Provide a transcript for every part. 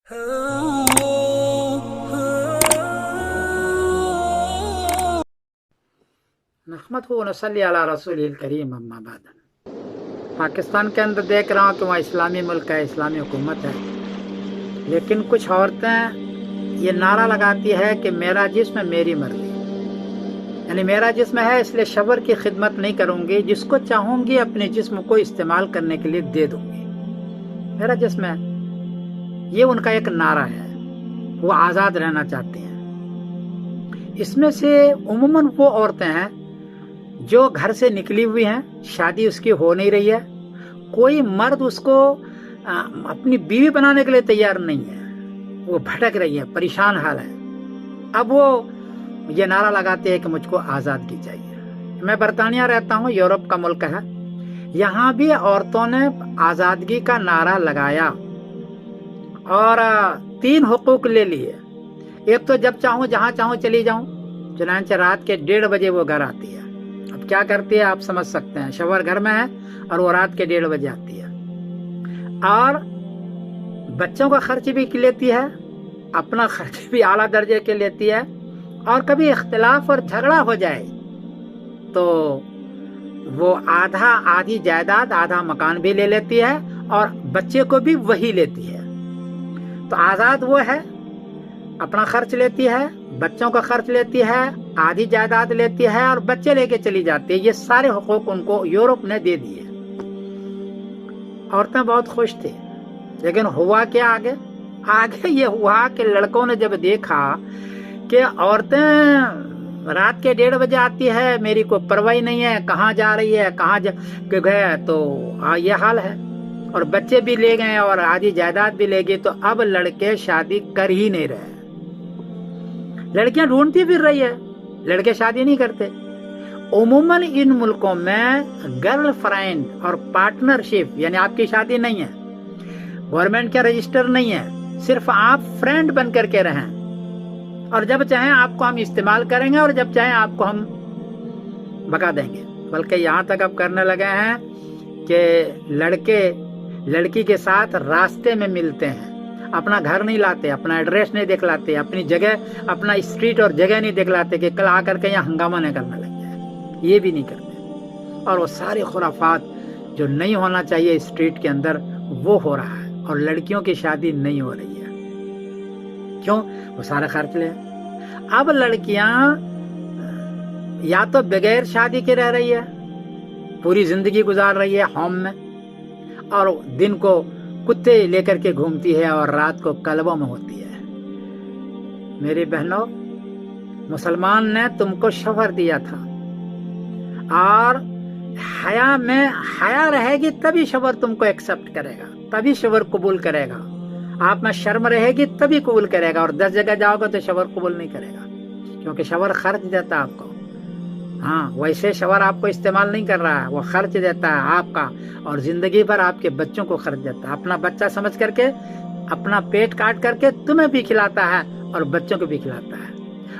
नहमदहु व नसल्ली अला रसूलिल करीम अम्मा बाद। पाकिस्तान के अंदर देख रहा हूँ कि वहाँ इस्लामी मुल्क है, इस्लामी हुकूमत है, लेकिन कुछ औरतें ये नारा लगाती है कि मेरा जिस्म मेरी मर्जी, यानी मेरा जिस्म है इसलिए शवर की खिदमत नहीं करूँगी, जिसको चाहूँगी अपने जिस्म को इस्तेमाल करने के लिए दे दूँगी, मेरा जिस्म है। ये उनका एक नारा है, वो आज़ाद रहना चाहते हैं। इसमें से उमूमन वो औरतें हैं जो घर से निकली हुई हैं, शादी उसकी हो नहीं रही है, कोई मर्द उसको अपनी बीवी बनाने के लिए तैयार नहीं है, वो भटक रही है, परेशान हाल है। अब वो ये नारा लगाते हैं कि मुझको आज़ादगी चाहिए। मैं बरतानिया रहता हूँ, यूरोप का मुल्क है, यहाँ भी औरतों ने आज़ादगी का नारा लगाया और 3 हुकूक ले लिए। एक तो जब चाहूँ जहाँ चाहूँ चली जाऊँ, चुनांचे रात के 1:30 बजे वो घर आती है। अब क्या करती है आप समझ सकते हैं, शवर घर में है और वो रात के 1:30 बजे आती है और बच्चों का खर्च भी लेती है, अपना खर्च भी आला दर्जे के लेती है, और कभी इख्तिलाफ और झगड़ा हो जाए तो वो आधी जायदाद आधा मकान भी ले लेती है और बच्चे को भी वही लेती है। तो आज़ाद वो है, अपना खर्च लेती है, बच्चों का खर्च लेती है, आधी जायदाद लेती है और बच्चे लेके चली जाती है। ये सारे हुकूक उनको यूरोप ने दे दिए। औरतें बहुत खुश थी, लेकिन हुआ क्या आगे ये हुआ कि लड़कों ने जब देखा कि औरतें रात के 1:30 बजे आती है, मेरी कोई परवाही नहीं है, कहाँ जा रही है, कहाँ गए, तो ये हाल है, और बच्चे भी ले गए और आधी जायदाद भी ले गए, तो अब लड़के शादी कर ही नहीं रहे। लड़कियां ढूंढती फिर रही है, लड़के शादी नहीं करते। उमूमन इन मुल्कों में गर्ल फ्रेंड और पार्टनरशिप, यानी आपकी शादी नहीं है, गवर्नमेंट का रजिस्टर नहीं है, सिर्फ आप फ्रेंड बन करके रहें और जब चाहें आपको हम इस्तेमाल करेंगे और जब चाहें आपको हम भगा देंगे। बल्कि यहाँ तक अब करने लगे हैं कि लड़के लड़की के साथ रास्ते में मिलते हैं, अपना घर नहीं लाते, अपना एड्रेस नहीं दिखलाते, अपनी जगह, अपना स्ट्रीट और जगह नहीं दिखलाते कि कल आकर के यहाँ हंगामा नहीं करने लग जाए, ये भी नहीं करते। और वो सारे खुराफात जो नहीं होना चाहिए स्ट्रीट के अंदर वो हो रहा है, और लड़कियों की शादी नहीं हो रही है। क्यों? वो सारा खर्च ले। अब लड़कियां या तो बगैर शादी के रह रही है, पूरी जिंदगी गुजार रही है होम में, और दिन को कुत्ते लेकर के घूमती है और रात को कल्बों में होती है। मेरी बहनों, मुसलमान ने तुमको शवर दिया था, और हया रहेगी तभी शवर तुमको एक्सेप्ट करेगा, तभी शवर कबूल करेगा। आप में शर्म रहेगी तभी कबूल करेगा, और 10 जगह जाओगे तो शवर कबूल नहीं करेगा, क्योंकि शवर खर्च देता है आपको। हाँ, वैसे शवर आपको इस्तेमाल नहीं कर रहा है, वो खर्च देता है आपका, और जिंदगी भर आपके बच्चों को खर्च देता है। अपना बच्चा समझ करके अपना पेट काट करके तुम्हें भी खिलाता है और बच्चों को भी खिलाता है,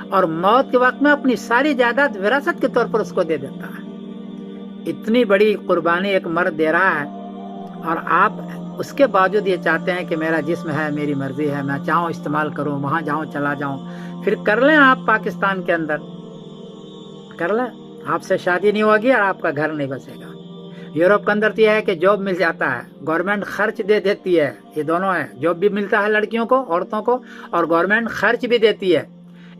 और मौत के वक्त में अपनी सारी जायदाद विरासत के तौर पर उसको दे देता है। इतनी बड़ी कुर्बानी एक मर्द दे रहा है, और आप उसके बावजूद ये चाहते हैं कि मेरा जिस्म है, मेरी मर्जी है, मैं चाहूँ इस्तेमाल करूँ, वहां जाऊँ चला जाऊँ। फिर कर लें आप पाकिस्तान के अंदर, कर लें, आपसे शादी नहीं होगी और आपका घर नहीं बसेगा। यूरोप के अंदर तो यह है कि जॉब मिल जाता है, गवर्नमेंट खर्च दे देती है, ये दोनों है, जॉब भी मिलता है लड़कियों को, औरतों को, और गवर्नमेंट खर्च भी देती है,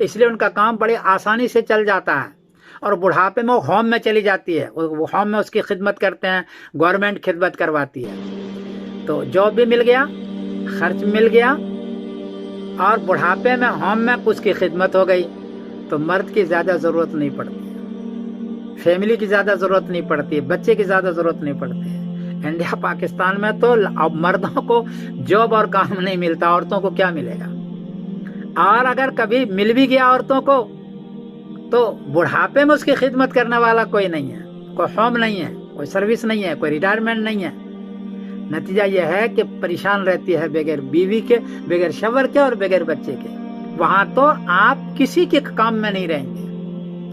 इसलिए उनका काम बड़े आसानी से चल जाता है। और बुढ़ापे में वो होम में चली जाती है, वो होम में उसकी खिदमत करते हैं, गवर्नमेंट खिदमत करवाती है, तो जॉब भी मिल गया, खर्च मिल गया, और बुढ़ापे में होम में उसकी खिदमत हो गई, तो मर्द की ज्यादा जरूरत नहीं पड़ती, फैमिली की ज्यादा जरूरत नहीं पड़ती, बच्चे की ज्यादा जरूरत नहीं पड़ती है। इंडिया पाकिस्तान में तो अब मर्दों को जॉब और काम नहीं मिलता, औरतों को क्या मिलेगा? और अगर कभी मिल भी गया औरतों को, तो बुढ़ापे में उसकी खिदमत करने वाला कोई नहीं है, कोई होम नहीं है, कोई सर्विस नहीं है, कोई रिटायरमेंट नहीं है। नतीजा यह है कि परेशान रहती है बगैर बीवी के, बगैर शवर के और बगैर बच्चे के। वहां तो आप किसी के काम में नहीं रहेंगे,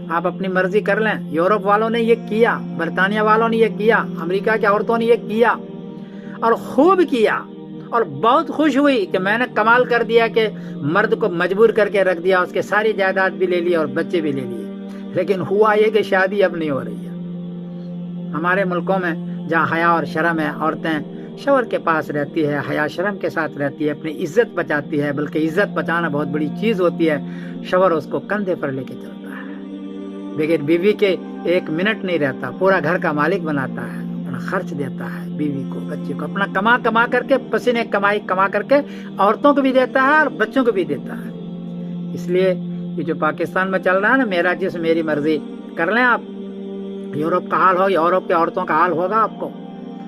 आप अपनी मर्जी कर लें। यूरोप वालों ने ये किया, बरतानिया वालों ने ये किया, अमेरिका की औरतों ने ये किया, और खूब किया। اور بہت خوش ہوئی کہ میں نے کمال کر دیا کہ مرد کو مجبور کر کے رکھ دیا, اس کے ساری جائیداد بھی لے لی اور بچے بھی لے لیے, لیکن ہوا یہ کہ شادی اب نہیں ہو رہی ہے. ہمارے ملکوں میں جہاں حیا اور شرم ہے, عورتیں شوہر کے پاس رہتی ہے, حیا شرم کے ساتھ رہتی ہے, اپنی عزت بچاتی ہے, بلکہ عزت بچانا بہت بڑی چیز ہوتی ہے. شوہر اس کو کندھے پر لے کے چلتا ہے, بغیر بیوی کے ایک منٹ نہیں رہتا, پورا گھر کا مالک بناتا ہے, اپنا خرچ دیتا ہے بیوی کو, بچے کو, اپنا کما کر کے, پسینے کمائی کما کر کے عورتوں کو بھی دیتا ہے اور بچوں کو بھی دیتا ہے. اس لیے یہ جو پاکستان میں چل رہا ہے نا, میرا جسم میری مرضی, کر لیں آپ. یورپ کا حال ہو, یورپ کے عورتوں کا حال ہوگا آپ کو,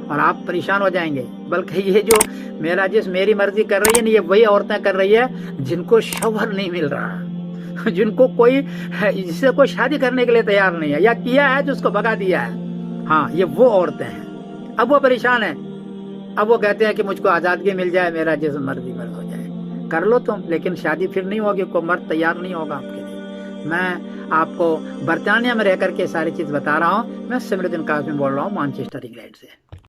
اور آپ پریشان ہو جائیں گے. بلکہ یہ جو میرا جسم میری مرضی کر رہی ہے نا, یہ وہی عورتیں کر رہی ہے جن کو شوہر نہیں مل رہا, جن کو کوئی جس سے کوئی شادی کرنے کے لیے تیار نہیں ہے, یا کیا ہے جو اس کو بھگا دیا ہے. ہاں, یہ وہ عورتیں ہیں. اب وہ پریشان ہیں, اب وہ کہتے ہیں کہ مجھ کو آزادگی مل جائے, میرا جسم مرضی مرد ہو جائے. کر لو تم, لیکن شادی پھر نہیں ہوگی, کوئی مرد تیار نہیں ہوگا آپ کے لیے. میں آپ کو برطانیہ میں رہ کر کے ساری چیز بتا رہا ہوں. میں سمر الدین قاسمی بول رہا ہوں, مانچسٹر انگلینڈ سے.